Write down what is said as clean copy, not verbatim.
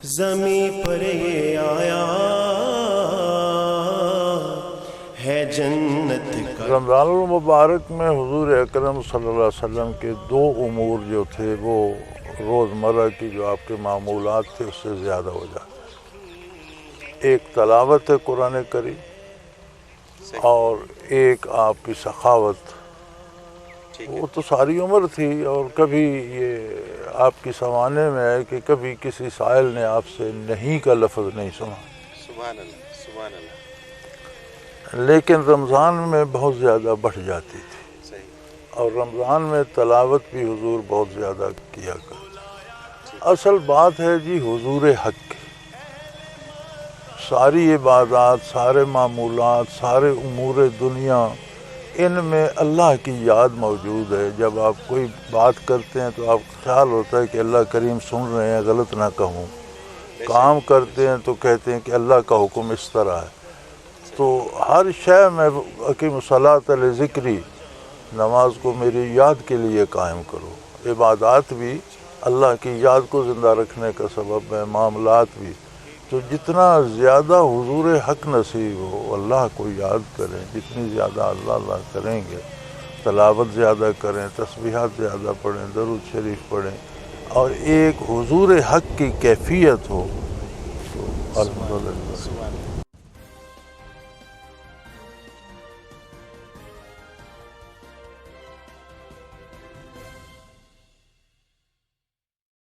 زمیں پر یہ آیا ہے جنت کا۔ رمضان المبارک میں حضور اکرم صلی اللہ علیہ وسلم کے دو امور جو تھے وہ روزمرہ کی جو آپ کے معمولات تھے اس سے زیادہ ہو جاتے، ایک تلاوت قرآن کریم اور ایک آپ کی سخاوت۔ وہ تو ساری عمر تھی، اور کبھی یہ آپ کی سمانے میں ہے کہ کبھی کسی سائل نے آپ سے نہیں کا لفظ نہیں سنا، سبحان اللہ سبحان اللہ۔ لیکن رمضان میں بہت زیادہ بڑھ جاتی تھی، صحیح۔ اور رمضان میں تلاوت بھی حضور بہت زیادہ کیا کرتے۔ اصل بات ہے جی حضور حق کی، ساری عبادات، سارے معمولات، سارے امور دنیا، ان میں اللہ کی یاد موجود ہے۔ جب آپ کوئی بات کرتے ہیں تو آپ کو خیال ہوتا ہے کہ اللہ کریم سن رہے ہیں، غلط نہ کہوں۔ کام کرتے ہیں تو کہتے ہیں کہ اللہ کا حکم اس طرح ہے۔ تو ہر شے میں اقیم الصلاۃ لذکری، نماز کو میری یاد کے لیے قائم کرو۔ عبادات بھی اللہ کی یاد کو زندہ رکھنے کا سبب ہے، معاملات بھی۔ تو جتنا زیادہ حضور حق نصیب ہو، اللہ کو یاد کریں، جتنی زیادہ اللہ کریں گے، تلاوت زیادہ کریں، تسبیحات زیادہ پڑھیں، درود شریف پڑھیں، اور ایک حضور حق کی کیفیت ہو تو الحمدللہ۔